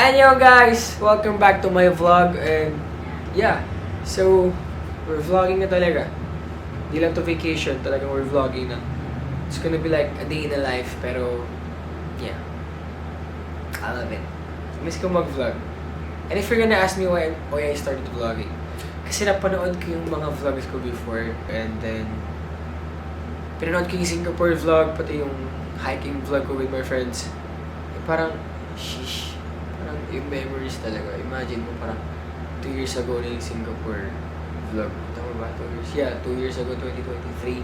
Annyeong guys! Welcome back to my vlog and yeah, so we're vlogging na talaga. Hindi lang to vacation, talagang we're vlogging na. It's gonna be like a day in a life pero yeah, I love it. Miss ko mag-vlog. And if you're gonna ask me why I started vlogging, kasi napanood ko yung mga vlogs ko before and then pinanood ko yung Singapore vlog, pati yung hiking vlog ko with my friends. Parang, sheesh. Parang yung memories talaga. Imagine mo parang 2 years ago na yung Singapore vlog. Tama ba? 2 years? Yeah, 2 years ago, 2023.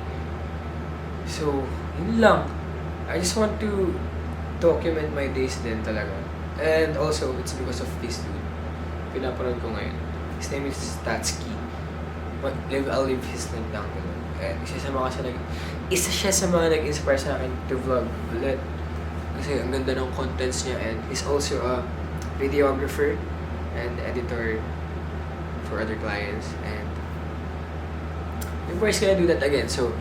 So, yun lang. I just want to document my days din talaga. And also, it's because of this dude. Pinapanood ko ngayon. His name is Statsky. I'll leave his link down below. And isa siya sa mga nag-inspire sa akin to vlog ulit. Kasi ang ganda ng contents niya and he's also a videographer and editor for other clients and he's gonna do that again. So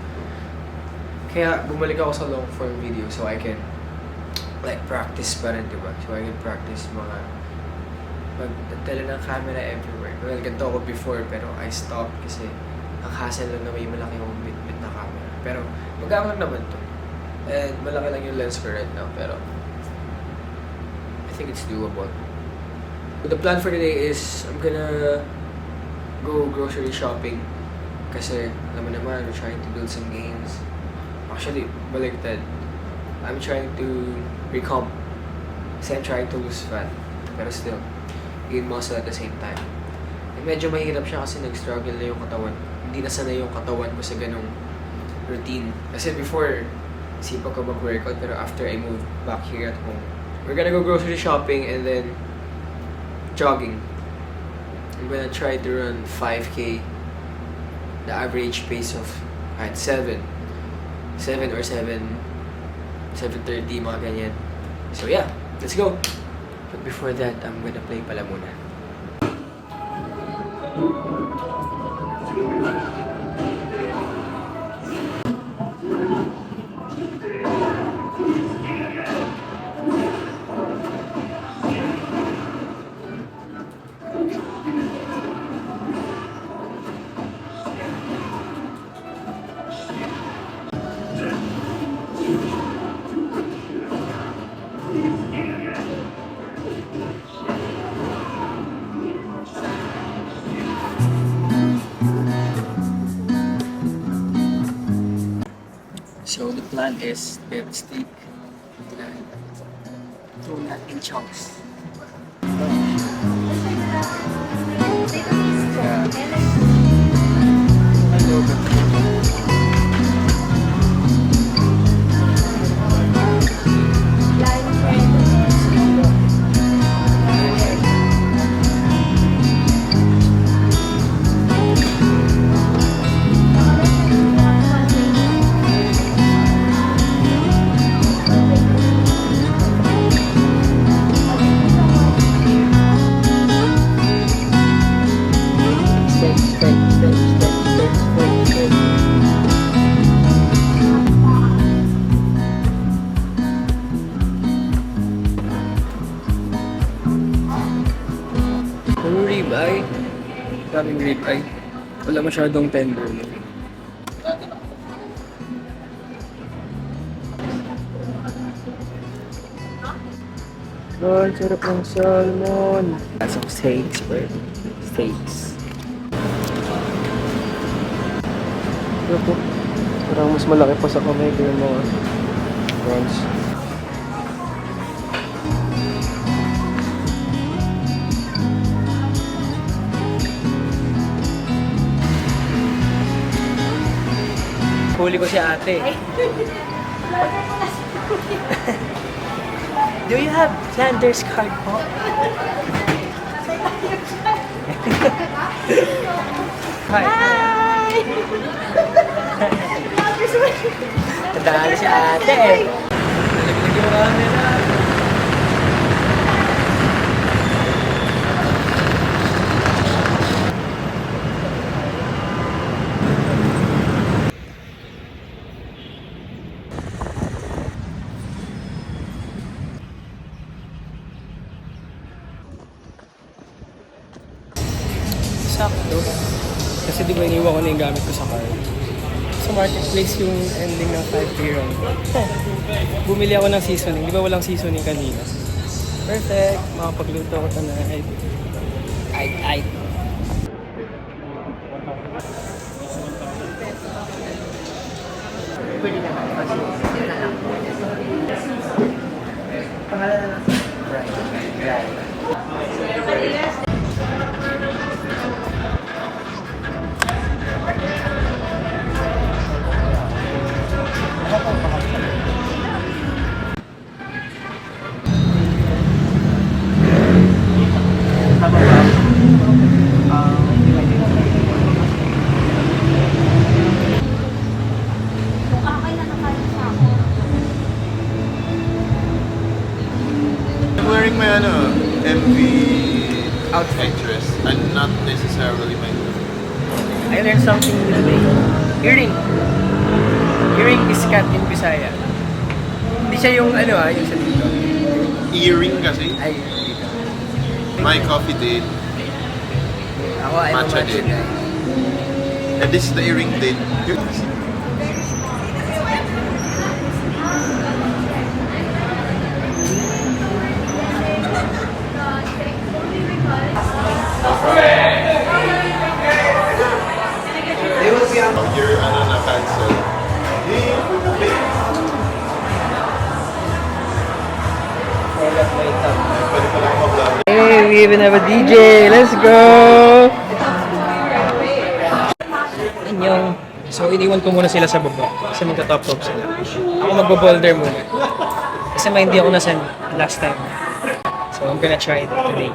kaya bumalik ako sa long form video so I can like practice pa rin, diba? So I can practice mga magtala ng camera everywhere. Well, ganito ako before pero I stopped kasi ang hassle lang na may malaki akong bit na camera. Pero magawa lang naman to. And malaki lang yung lens ko right now pero I think it's doable. The plan for today is I'm gonna go grocery shopping kasi alam mo naman, we're trying to build some gains. Actually, baliktad. I'm trying to recomp kasi I'm trying to lose fat pero still, gain muscle at the same time. And medyo mahirap siya kasi nag-struggle na yung katawan. Hindi na sanay yung katawan ko sa ganong routine. Kasi before, sipag ko mag-workout pero after I moved back here at home, we're gonna go grocery shopping and then jogging. I'm gonna try to run 5K, the average pace of 7 or 7:30, mga ganyan. So yeah, let's go! But before that, I'm gonna play pala muna. So the plan is we have steak and tuna in chunks. Ribeye. Daming ribeye. Wala masyadong tender. Lord, sarap ng salmon. That's some steaks, bro. Steaks. Ito po. Parang mas malaki pa sa kamay ko yung mga prawns. Huli ko si ate. Do you have Flanders card po? Hi! Nadali si ate eh. Nalaglag yung camera. Sakto. Kasi di ba iniwan ko na yung gamit ko sa car. Sa marketplace yung ending ng 5K run. Bumili ako ng seasoning. Di ba walang seasoning kanina? Perfect. Makapagluto ako tonight. Ay. Pwede naman. Pangalan na lang. Right. I'm wearing my MV outfit dress and not necessarily my I learned something new today. Earring. Earring is cut in Bisaya. Hindi siya yung yung sa dito. earring kasi. Ay, dito. My coffee date Ako ay Matcha matcha din. guy. and this is the earring date. Your na cancel. Pwede pala ako mag-vlog. Hey, we even have a DJ. Let's go! Anyong. So, iniwan ko muna sila sa baba. Kasi magka-top rope sila. Ako magbo-boulder muna. Kasi may hindi ako nasan last time. So, I'm gonna try it today.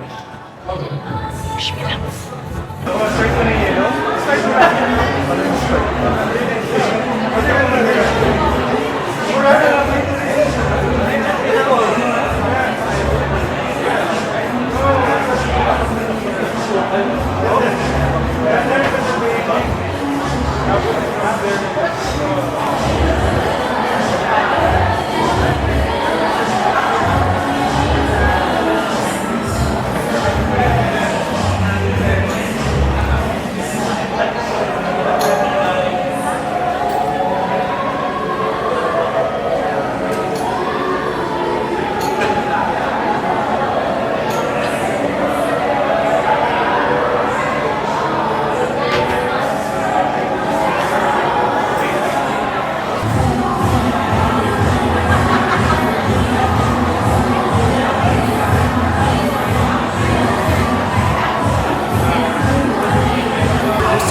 Wish me lang.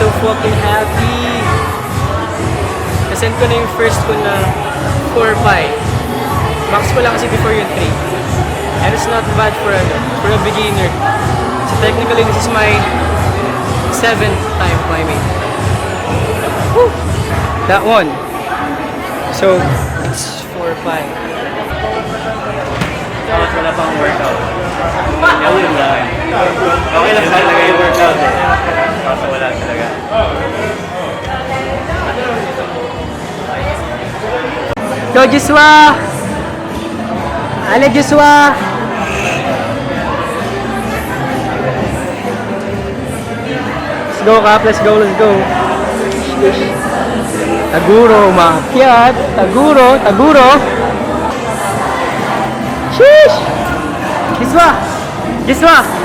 So fucking happy. Nasend ko na yung first ko na 4-5. Max ko lang kasi before yung 3. And it's not bad for a beginner. So technically this is my 7th time climbing. Woo! That one. So it's 4-5. Tapos wala pang workout. Yun lang. Okay lang talaga yung workout eh. Kaso wala talaga. Go Joshua! Ale Joshua! Let's go Kap, let's go, let's go. Taguro, umakyat. Taguro. Sheesh! Joshua!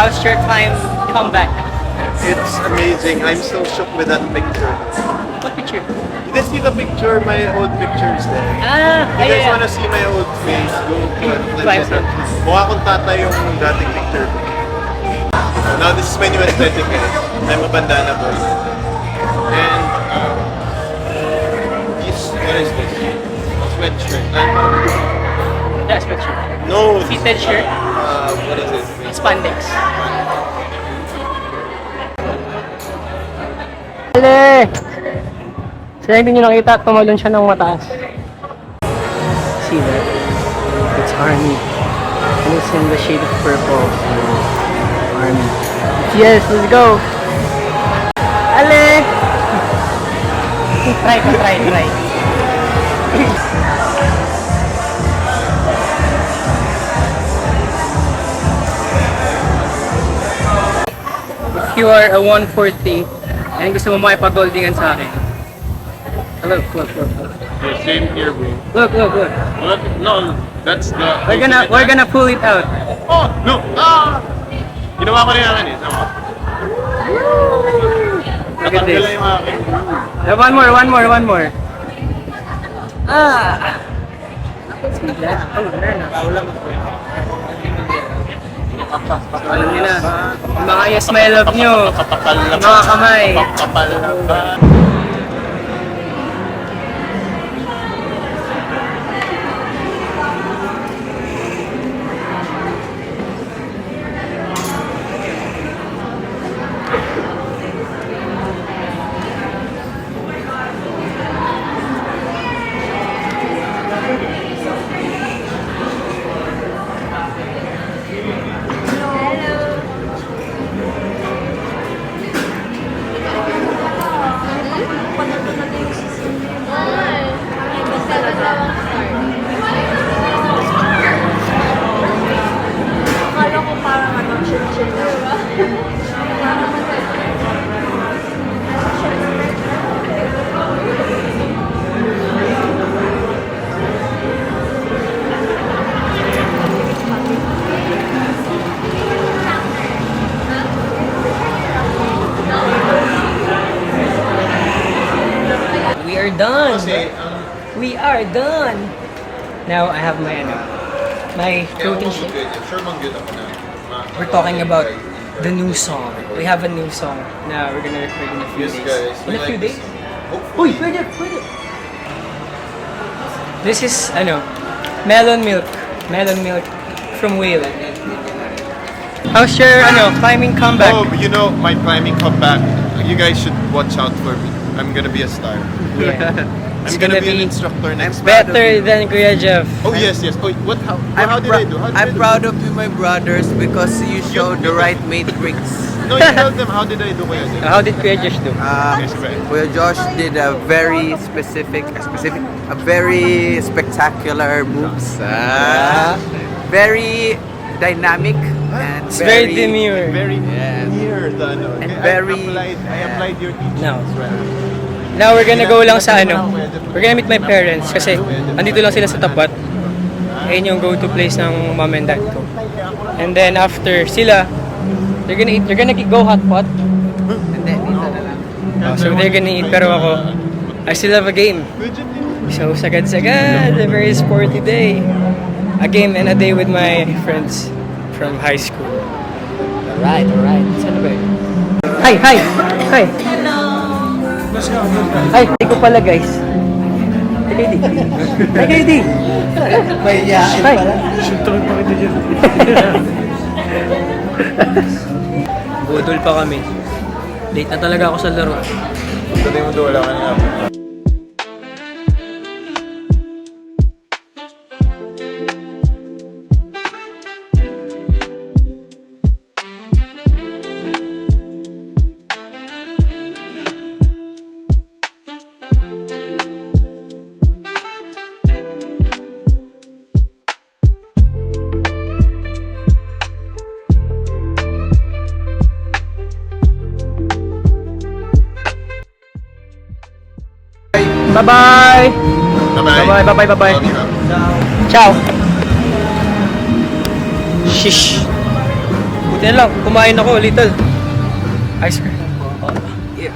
How's your climb comeback? It's amazing. I'm still shook with that picture. What picture? You didn't see the picture, my old pictures there. Ah, If you guys yeah. wanna see my old face, go Climb to mukha akong tata yung dating picture ko. Now this is my new aesthetic, guys. I'm a bandana boy. And what is this? Sweatshirt. That's picture. No, Fitted shirt, what is it? spandex. Ale! Sila hindi nyo nakita, tumalon siya ng mataas. See that? It's Army. And it's in the shade of purple. Army. Yes, let's go! Ale! Try. If you are a 140 and gusto mo makipag-goldingan sa akin, look. Yeah, same here, bro. Look. What? No, that's the... We're gonna pull it out. Oh, no! Ah! Ginawa ko rin ang akin eh. Tama. Look at this. Natanggal yung akin. One more. Ah! See that? Alam niyo na. Mga yes, my love nyo. Kapakal na Mga kamay. Kapal na ba? Akala ko parang ano, chill-chill na. We are done. Kasi, We are done. Now I have my protein shake. Sure bang good ako na? We're talking about the new song. We have a new song now. We're gonna record in a few Yes, days. guys. In a few like days? this. Uy, Hopefully. pwede. This is melon milk from Whalen. How's your climbing comeback? Oh, you know, my climbing comeback. You guys should watch out for me. I'm gonna be a star. Yeah. I'm It's gonna gonna be an be instructor next Better than Kuya Jeff. Oh yes. Oh, what? How did I do? I'm proud of you, my brothers, because you showed the right matrix. No, you tell them how did I do Kuya Jeff? How did Kuya Jeff do? Yes, right. Kuya Josh did a very very spectacular moves. Very dynamic and It's very demure. Very Yes. near the ano. And I very- applied your teachings. No. Right. Now we're gonna go lang sa we're gonna meet my parents kasi andito lang sila sa tapat. Ayun yung go-to place ng mom and dad ko. And then after sila, they're gonna go hot pot. And then, isa na lang. So they're gonna eat, pero ako, I still have a game. So sagad-sagad, a very sporty day. A game and a day with my friends from high school. Alright. Saan ba yun? Hi! Ay, hindi ko pala guys. Hi, KD. May yain Hi. pala. Budol pa kami. Late na talaga ako sa laro. Dali mo doon, wala ka na. Bye-bye! Bye-bye. Bye-bye. Ciao! Shish! Buti na lang, kumain ako little. Ice cream. Yeah.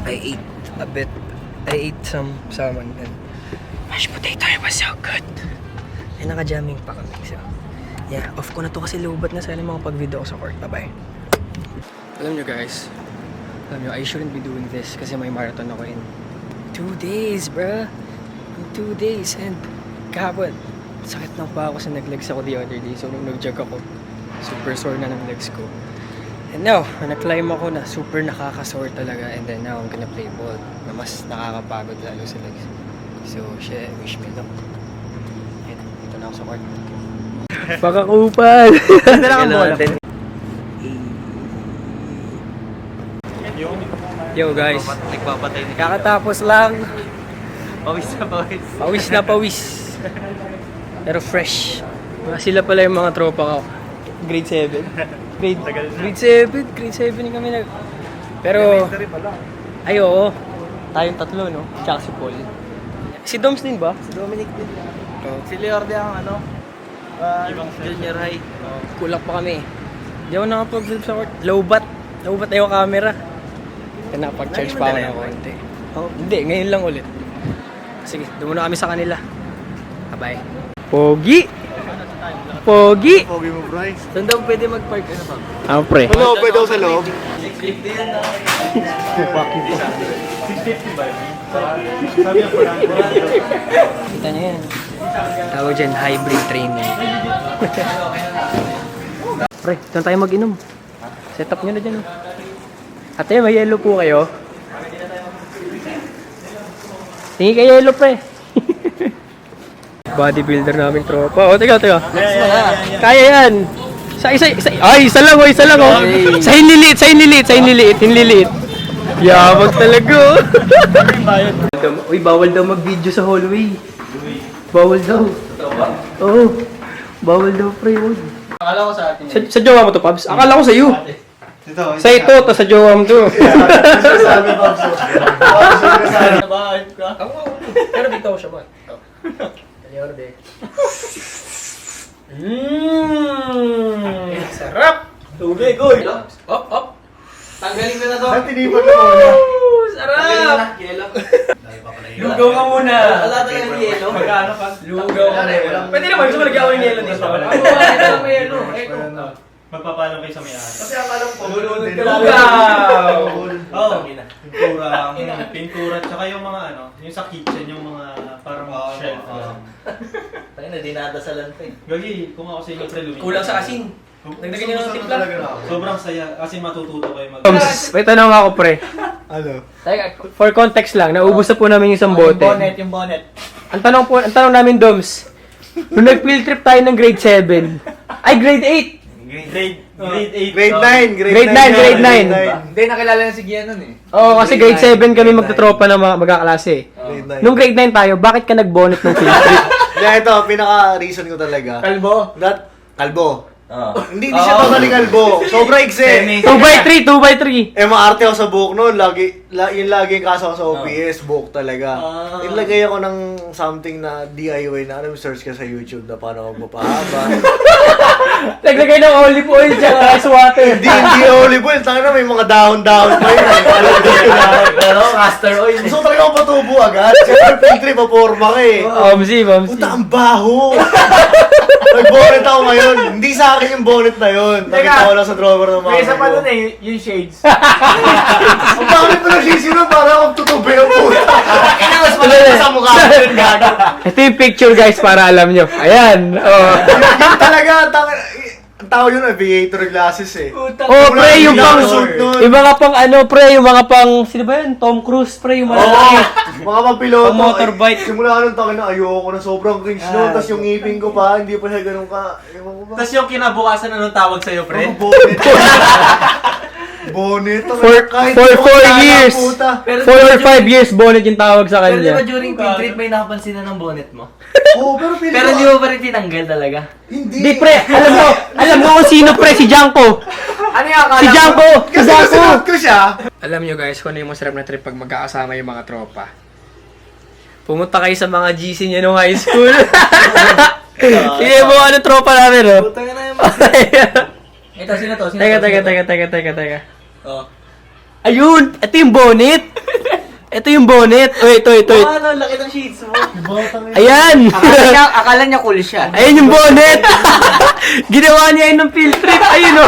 I ate a bit. I ate some salmon and mashed potato. It was so good. Ay, naka-jamming pa kami. So, yeah, off ko na to kasi lubat na sana mga pag-video ko sa court. Bye-bye. Alam nyo guys, I shouldn't be doing this kasi may marathon ako in 2 days, bruh. In 2 days. And kahapon, sakit ng pa ako sa nag-legs ako the other day. So, nung nag-jog ako, super sore na ng legs ko. And now, nag-climb ako na super nakaka-sore talaga. And then now, I'm gonna play ball na mas nakakapagod lalo sa legs. So, shit, wish me luck. Yan, dito na ako sa court. Pakakupal! Ganda lang ang bola. Yo guys, Nagpapatay ni kakatapos lang. Pawis na pawis. Pawis na pawis. Pero fresh. Sila pala yung mga tropa ko. Grade 7. Grade 7 yung kami nag... Pero... Ay, oo. Tayong tatlo, no? Tsaka si Paul. Si Doms din ba? Si Dominic din. Oo. Si Leorde ang ano? Junior high. Kulak pa kami. Di ako nakapag-film sa court. Low bat na yung camera. Kaya napag-charge pa ako ng konti. Oh, hindi, ngayon lang ulit. Sige, doon muna kami sa kanila. Bye-bye. Pogi! Pogi! Pogi mo, Bryce. Saan daw pwede mag-park? Ano ba? Ah, pre. Hello, pwede ako sa loob. 650 yan na. Kita niyo yan. Tawag dyan, hybrid training. Pre, saan tayo mag-inom? Setup nyo na dyan. Oh. Ate, may yellow po kayo? Tingin kay yellow, pre. Bodybuilder namin tropa. O, teka. Kaya yan. Isa lang, oh. Sa hinliliit. Yabag talaga, oh. Uy, bawal daw mag-video sa hallway. Bawal daw. Oo. Bawal daw, pre. Akala ko sa atin. Sa jowa mo to, Pabs? Akala ko sa iyo. Sa ito, to sa jowa mo to. Sabi, Pops. Nabahan ka? Pero dito ako siya ba? Kanyorde. Sarap! Tubig, oy! Op! Tanggalin ko na to. Tinipan na muna. Sarap! Yelo. Lugaw ka muna! Wala talagang yelo. Magkano pa? Lugaw ka na. Pwede naman, gusto mo lagyan ako ng yelo dito. Ako, may yelo. Magpapalang kayo sa may-ari. Kasi akala ko Lulunod ka Lugaw! Oo. Pintura, tsaka yung mga ano, yung sa kitchen, yung mga parang shelf. Tayo na, dinadasalan pa eh. Gagi, kung ako sa inyo pre lumina. Kulang sa asin. Nagdagan niyo ng timpla. Sobrang saya, kasi matututo kayo mag- May tanong ako, pre. Ano? For context lang, naubos na po namin yung isang bote. Yung bonnet. Ang tanong namin, Doms, nung nag-field trip tayo ng grade 7, ay grade 8! Grade 8. Grade 9. Hindi, nakilala na si Gian nun eh. Oo, kasi grade 7 kami magtatropa ng mga magkaklase. Grade 9. Nung grade 9 tayo, bakit ka nag-bonnet ng field trip? Yeah, ito, pinaka-reason ko talaga. Kalbo? Kalbo. Oo. Hindi siya totally kalbo. Sobra ikse. 2x3! maarte ako sa buhok noon. Yung lagi yung kaso ko sa OPS, buhok talaga. Ilagay ako ng something na DIY na search ka sa YouTube na paano magpapahaba. Naglagay ng olive oil tsaka ice water. Hindi olive oil. Tanga na, may mga dahon-dahon pa yun. Pero, castor oil. Gusto talaga ako patubo agad. Siyempre, filtre, paporma ka eh. Mamsi. Puta, ang baho! Nag-bonnet ako ngayon. Hindi sa akin yung bonnet na yun. Nakita ko lang sa drawer ng mga May isa pa dun eh, yung shades. Ang dami pa nagsisinod para akong tutubi ang puta. Inawas mo lang sa mukha ko yun, gago. Ito yung picture guys para alam nyo. Ayan. Oh. Yun talaga, ang tao yun, aviator glasses eh. Oh, pre, yung pang... Yung mga pang ano, pre, yung mga pang... Sino ba yun? Tom Cruise, pre, yung mga... Oo, mga pang-piloto. Pang motorbike. Simula nung takin na ayoko na sobrang cringe nun. Tapos yung ngipin ko pa, hindi pa siya ganun ka. Ewan ko ba? Tapos yung kinabukasan anong tawag sa'yo, pre? Ano, bonnet. Bonnet. For 4 years. 4 or 5 years, bonnet yung tawag sa Pero di ba kanya. during field trip may nakapansin na ng bonnet mo? Oo, pero Pero di mo pa rin tinanggal talaga? Hindi. Di, pre, alam mo kung sino, pre, si Janko. Ano yung akala Si Janko! Si Kasi Janko! kasunod ko siya. Alam nyo guys, kung ano yung masarap na trip pag magkakasama yung mga tropa. Pumunta kayo sa mga GC niya nung high school. Sige mo, ano tropa namin, oh. Puta nga na yung Ito, sino to? Teka. Oh. Ayun! Ito yung bonnet! Ito yung bonnet! Uy, ito. Ano, laki ng sheets mo. Ayan! Akala niya cool siya. Ayun yung bonnet! Ginawa niya yun ng field trip. Ayun o.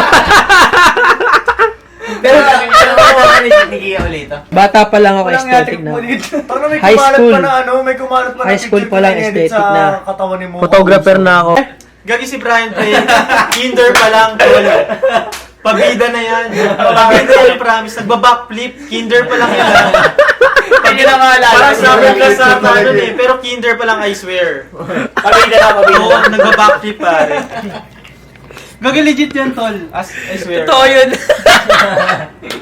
Pero ano ni Gia ulit. Bata pa lang ako aesthetic na. Parang may High kumalat school. pa na ano, may kumalat pa na High school picture pa lang, na aesthetic sa na. katawan ni Mo. Photographer na ako. Gagi si Brian Play. Kinder pa lang, tol. Pabida na yan. Pabida yan, promise. Nagba-backflip. Kinder pa lang yan. Hindi na maalala. Parang summer class sa ano eh. Pero kinder pa lang, I swear. Pabida na. Oo, nagba-backflip pare. Gagi legit yan, tol. As I swear. Totoo yun.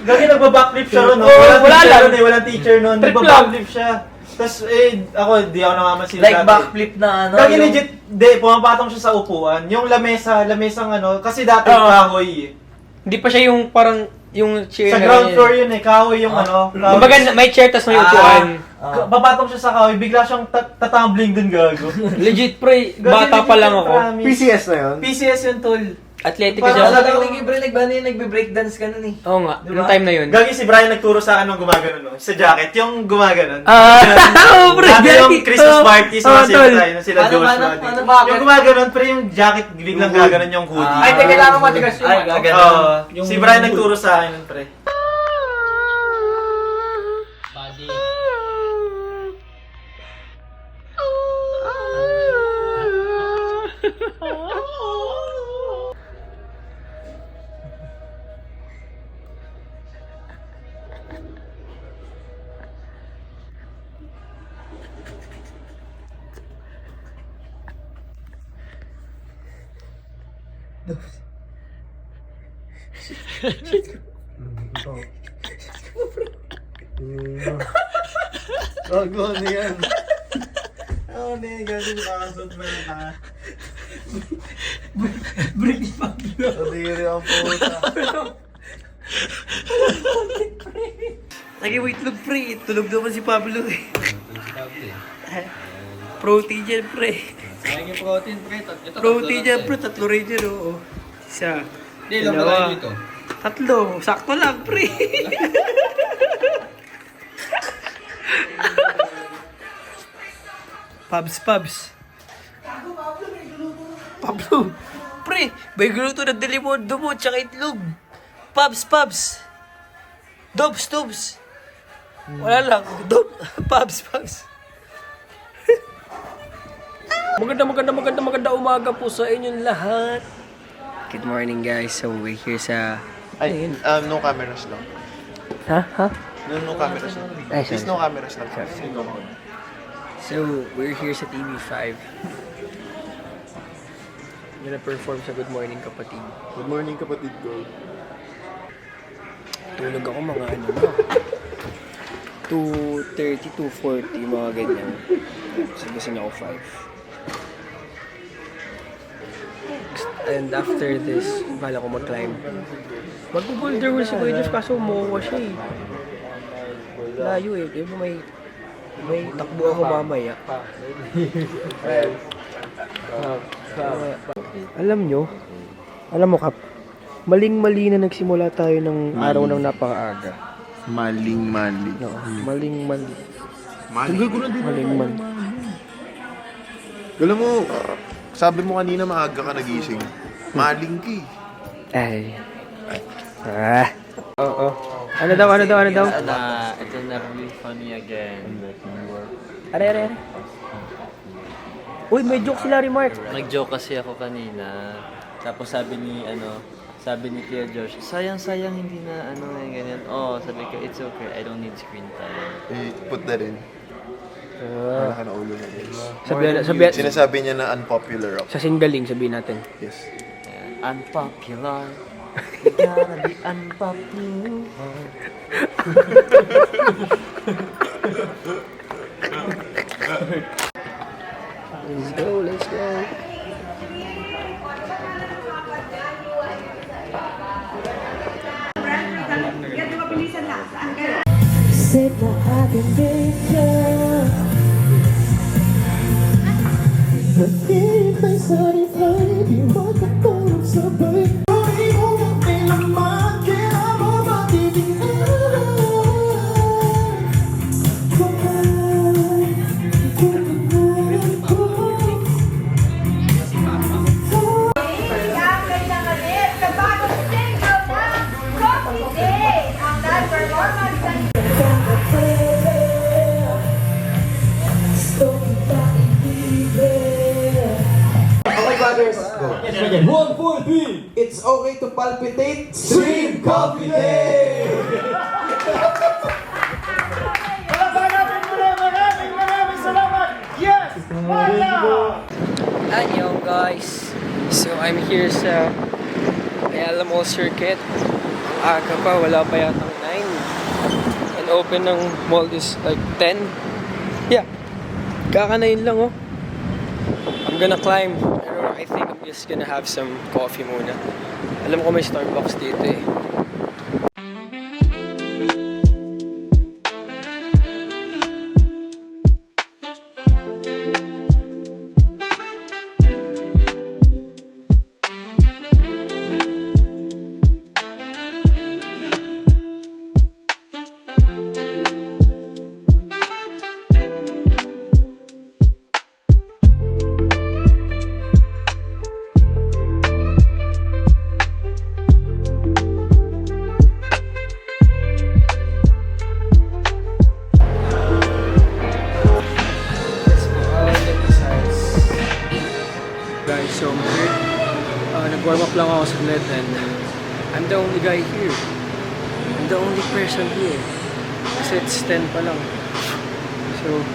Gagi nagba-backflip siya ron. Oo, Walang wala teacher lang. ron eh. Walang teacher nun. Trip Nagba-backflip siya. Tapos ako, di ako namamansin. Like dati. backflip na ano. Gagi legit, pumapatong siya sa upuan. Yung lamesang ano, kasi dati kahoy. Hindi pa siya yung parang yung chair Sa na ground ganyan. floor yun eh, kahoy yung ano. kahoy. Kumbaga may chair tas may upuan. Papatong siya sa kahoy, bigla siyang tatumbling dun gago. Legit pre, Gagi, bata pa legit lang yun, ako. promise. PCS na yun? PCS yun, tol. Athletic Parang kasi ako. Alala ko ni Gabriel, nagbe-breakdance ka nun eh. Oo nga, Diba? yung time na yun. Gagi si Brian nagturo sa akin nung gumagano no. Sa jacket, yung gumagano. Oo, pre. Dati yung Christmas party sa tol. Save tayo, sila Paano, Joshua. paano, din. paano, bakit? Yung gumagano, pre yung jacket, biglang gaganon yung hoodie. Ay, teka lang matigas yun. Ay, gagano. Oo. Si Brian nagturo sa akin nun, pre. Gago, ano yan? Oo, hindi. Gagi nakakasot mo na ka. Kadiri ang puta. Nag-waitlog pre, tulog naman si Pablo eh. Protein yan pre. Sayang yung protein, pre. Protein yan pre, tatlo rin yan oo. Isa, Hindi, lang dalawa, pala ito. tatlo, sakto lang pre. Pabs. Pablo, pre, may guluto ng delimondo mo, tsaka itlog. Pabs. Dobs. Wala lang, Pabs. Maganda umaga po sa inyong lahat. Good morning guys, so we're here sa... Ay, no cameras lang. Ha? No cameras lang. Ay, Please, sorry. no cameras lang. So, we're here sa TV5. Gonna perform sa Good Morning Kapatid. Good morning, kapatid ko. Tulog ako mga ano na. 2:30, 2:40, mga ganyan. So, gising ako 5. And after this, bala ko mag-climb. Mag-boulder wall si Kuya Jeff kaso umuwa siya eh. Layo eh. Di ba may takbo ako mamaya. Alam mo Kap, maling-mali na nagsimula tayo ng araw ng napakaaga. Maling-mali. No, maling-mali. Alam mo, sabi mo kanina maaga ka nagising. Maling ka eh. Ay. Oo. Ano daw? It's never be funny again. Are. Uy, may joke sila, Remark. Nag-joke kasi ako kanina. Tapos sabi ni Kuya Josh, sayang hindi na ganyan. Oh, sabi ko, it's okay. I don't need screen time. Eh, put that in. Wala ka na ulo na Sabi, Sinasabi niya na unpopular ako. sa singaling, sabihin natin. Yes. Unpopular. You gotta be unpopular. Let's go. Said na aking picture Nag-iintay sa reply Di makatulog sabay Ay, brothers. Go. 1, 4, 3. It's okay to palpitate. Stream Coffee Day! Annyeong guys! So I'm here sa Alamo Circuit. Aga pa, wala pa yatang 9. And open ng mall is like 10. Yeah, kakanayin lang oh. I'm gonna climb. Pero I think I'm just gonna have some coffee muna. Alam ko may Starbucks dito eh. Guys, so I'm here. Nag-warm up lang ako saglit and I'm the only guy here. I'm the only person here. Kasi it's 10 pa lang. So,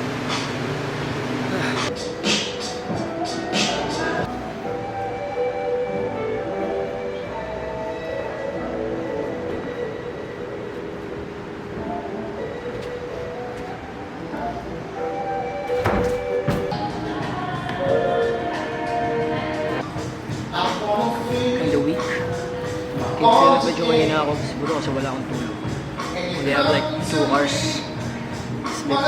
kinda weak. Kaya medyo mahina ako siguro kasi wala akong tulog. We have like 2 hours sleep.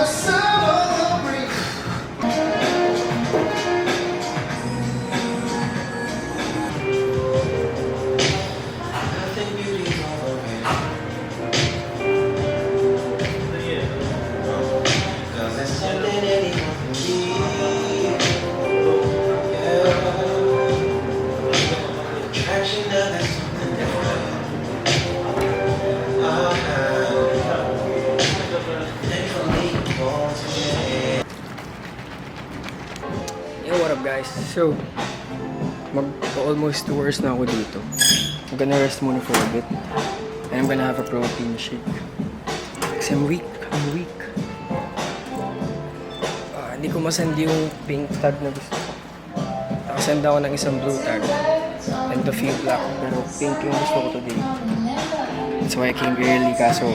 Yo, what up guys? So, almost 2 hours na ako dito. I'm gonna rest muna for a bit. And I'm gonna have a protein shake. Kasi I'm weak. Hindi ko masend yung pink tag na gusto ko. Nakasend ako ng isang blue tag. And the few black. Pero pink yung gusto ko today. That's why I came early kaso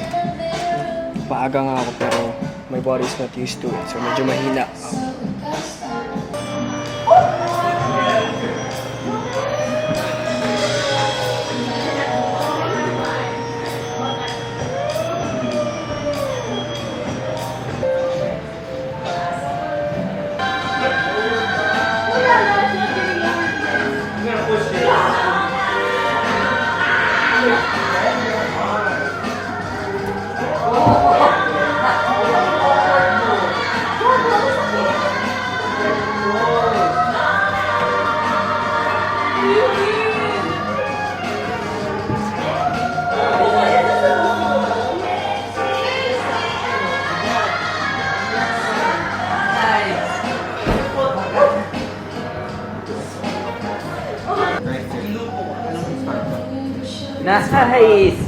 paaga nga ako pero my body's not used to it. So medyo mahina ako. Nice!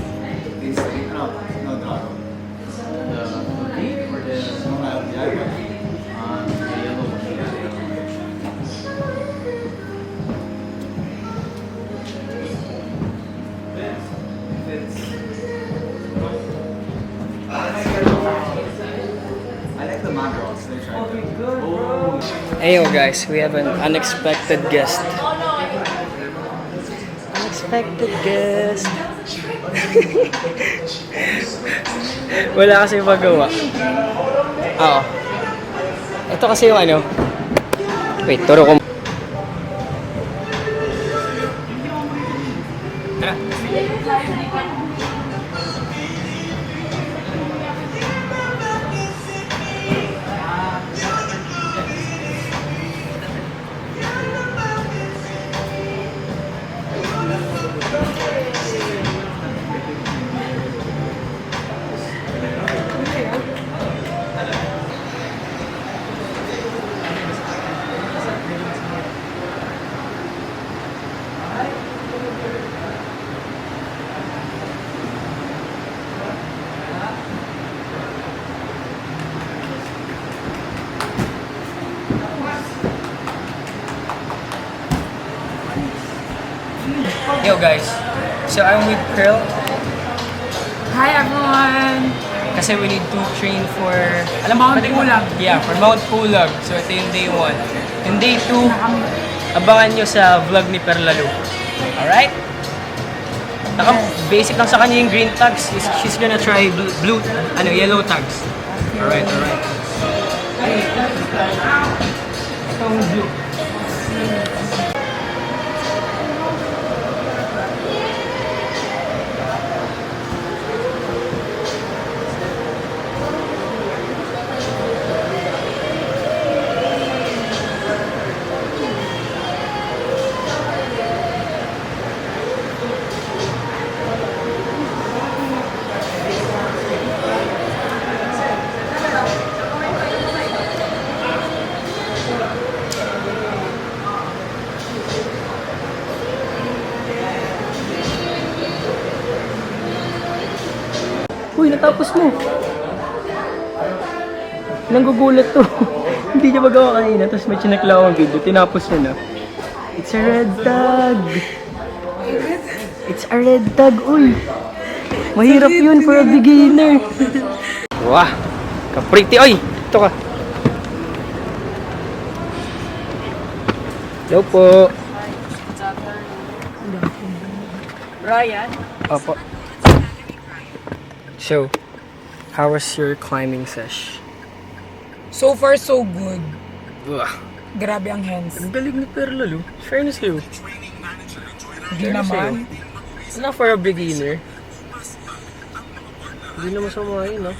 Ayo guys, we have an unexpected guest. Unexpected guest. Wala kasi magawa. Oo. Ito kasi yung ano. Wait, turo ko. Tara. Yo guys, so I'm with Pearl Hi everyone! kasi we need to train for Mount Pulag. Yeah, for Mount Pulag. So ito yung day 1. Yung day 2, abangan nyo sa vlog ni Perlalo. Alright? Basic lang sa kanya yung green tags. She's gonna try yellow tags. Alright. Itong blue. Uy, natapos mo. Nanggugulat to. Hindi niya magawa kanina, tapos may chinakla akong video, tinapos niya na. It's a red tag. It's a red tag, uy. Mahirap yun for a beginner. Wah, ka-pretty. Oy, ito ka. Hello po. Ryan? Opo. So, how was your climbing sesh? So far, so good. Ugh. Grabe ang hands. Ang galing ni Perlalo. Fairness sa'yo. Hindi naman. Not for a beginner. Hindi na masama yun, no?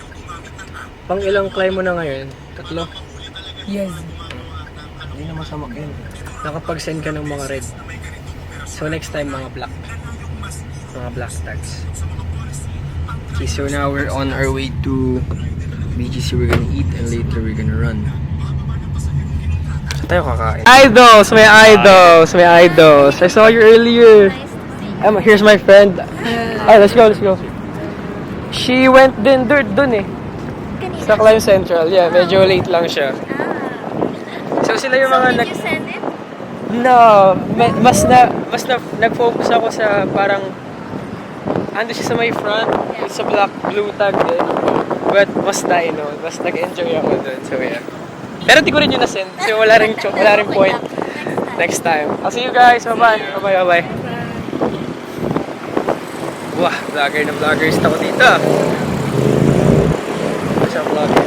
Pang ilang climb mo na ngayon? 3? Yes. Hindi na masama yun. Nakapag-send ka ng mga red. So next time, mga black. Mga black tags. Okay, so now we're on our way to BGC. We're gonna eat and later we're gonna run. Saan tayo kakain? Idols! May idols! May idols! I saw you earlier! Here's my friend. Let's go. She went dun eh. Sa Climb Central. Yeah, medyo late lang siya. So sila yung mga Did you send it? No, mas nag-focus ako sa parang ando siya sa may front, sa blue tag din. But basta, mas nag-enjoy ako dun. So yeah. Pero di ko rin yun na-send. So wala rin point. Next time. I'll see you guys. Bye-bye. Wah, vlogger na vloggers ako dito. Siya vlogger.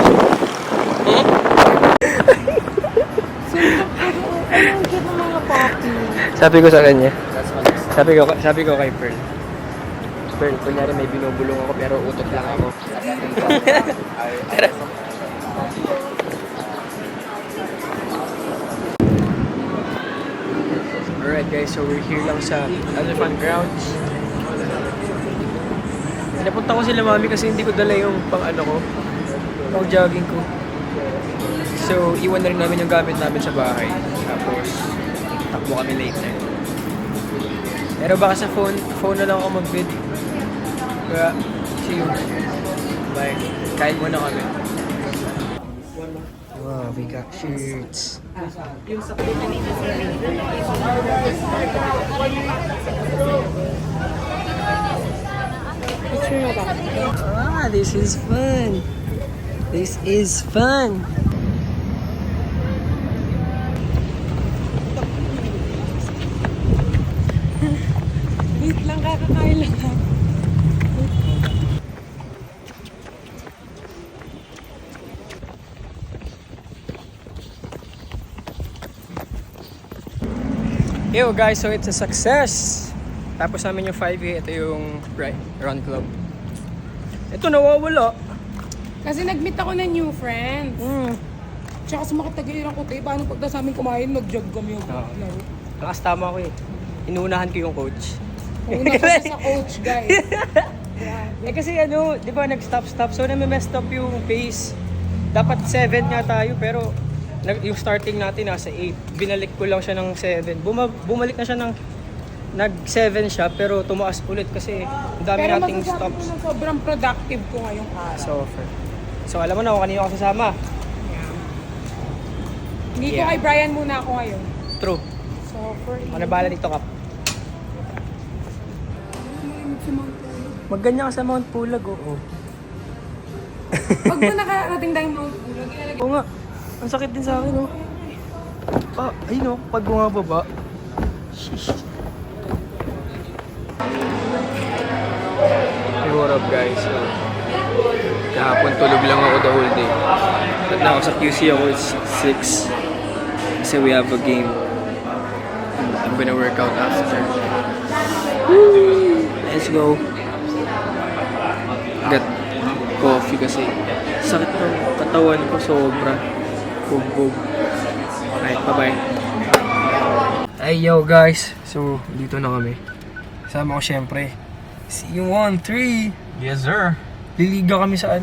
Sabi ko sa kanya. Sabi ko kay Pearl. Pearl, kunyari may binubulong ako pero utot lang ako. Alright guys, so we're here lang sa Elephant Grounds. Napunta ko sila mami kasi hindi ko dala yung pang jogging ko. So, iwan na rin namin yung gamit namin sa bahay. Tapos, takbo kami later. Pero baka sa phone na lang ako mag-vid. Kaya, see you. Bye. Kain muna kami. Wow, we got shirts. This is fun. This is fun. Wait lang, kakakain lang. Yo guys, so it's a success. Tapos namin yung 5K, ito yung run club. Ito nawawala. Kasi nag-meet ako ng new friends. Tsaka sumakit tag-iirang ko tayo. Paano pagka sa amin kumain, mag-jog kami yung laro. Lakas tama ko eh. Inuunahan ko yung coach. Una siya sa coach, guys. Eh kasi di ba nag-stop. So na-messed up yung pace. Dapat 7 nga tayo pero yung starting natin nasa 8. Binalik ko lang siya ng 7. Bumalik na siya ng nag-7 siya pero tumaas ulit kasi ang dami Pero nating masasabi stops. ko na sobrang productive ko ngayong araw. So alam mo na kung kanino ako sasama. Hindi ko kay Brian muna ako ngayon. True. So, for Ano bala dito, Kap? sa Mount Pulag. Magganyan ka sa Mount Pulag, oo. Pag ba nakarating tayong Mount Pulag, ilalagay Oo nga. Ang sakit din sa akin, oh. Ah, ayun oh, pag bumababa. Sheesh. Hey, what up guys? So, kahapon tulog lang ako the whole day. At na ako sa QC ako, it's 6. Kasi we have a game. And I'm gonna work out after. Woo! Let's go. Got coffee kasi sakit ng katawan ko sobra. Bug. Alright, bye-bye. Hey, yo guys. So, dito na kami. Kasama ko syempre si 1-3. Yes, sir. Liliga kami sa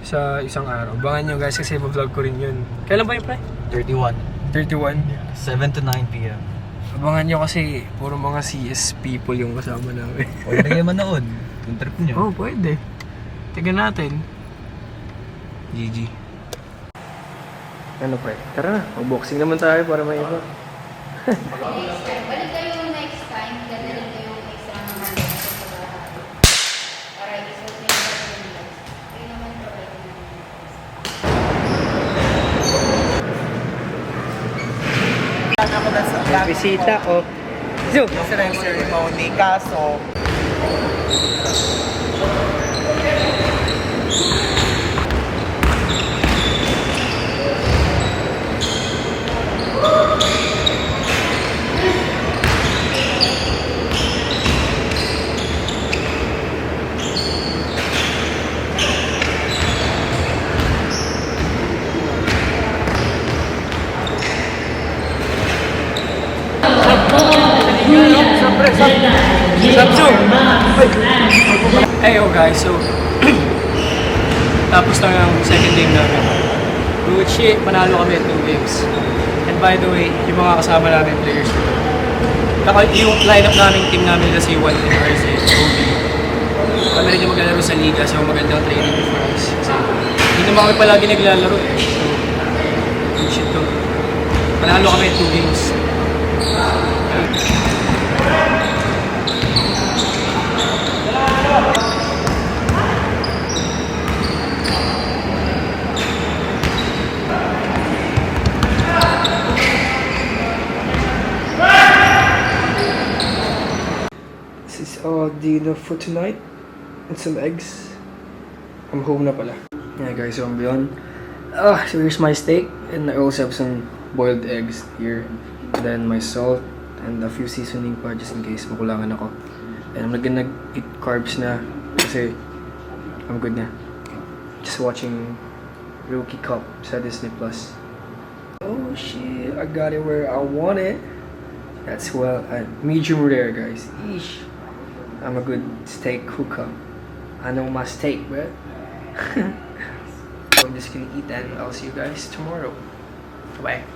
sa isang araw. Abangan nyo guys kasi vlog ko rin yun. Kailan ba yun, pre? 31. 31. 7 to 9 p.m. Abangan nyo kasi puro mga CS people yung kasama namin. Pwede kayo manood. Yung trip nyo. Oh, pwede. Tignan natin. GG. Ano pre? Tara na, mag-boxing naman tayo para may iba. Balik kayo next time, dadalhin ko yung extra naman sa bahay. Para isuot nyo yung guys. Kayo naman provide namin. Bisita, oh. Zoom! Kasi na yung ceremony, kaso Hey yo guys, so tapos na yung second game namin. Good shit, panalo kami at 2 games. And by the way, yung mga kasama namin players, yung lineup namin, team namin nila si Juan and RZ, Kobe. Kami rin yung maglalaro sa liga, so magandang training for us. Kasi hindi naman kami palagi naglalaro eh. So, good shit to. Panalo kami at 2 games. This is all dinner for tonight and some eggs. I'm home na pala. Yeah guys, so I'm beyond. So here's my steak and I also have some boiled eggs here. Then my salt and a few seasoning pa just in case makulangan ako. And I'm gonna eat carbs na kasi I'm good na. Just watching Rookie Cup sa Disney Plus. Oh shit, I got it where I want it. That's well, medium rare guys. Eesh. I'm a good steak hookup. I know my steak, bro. So I'm just gonna eat that and I'll see you guys tomorrow. Bye.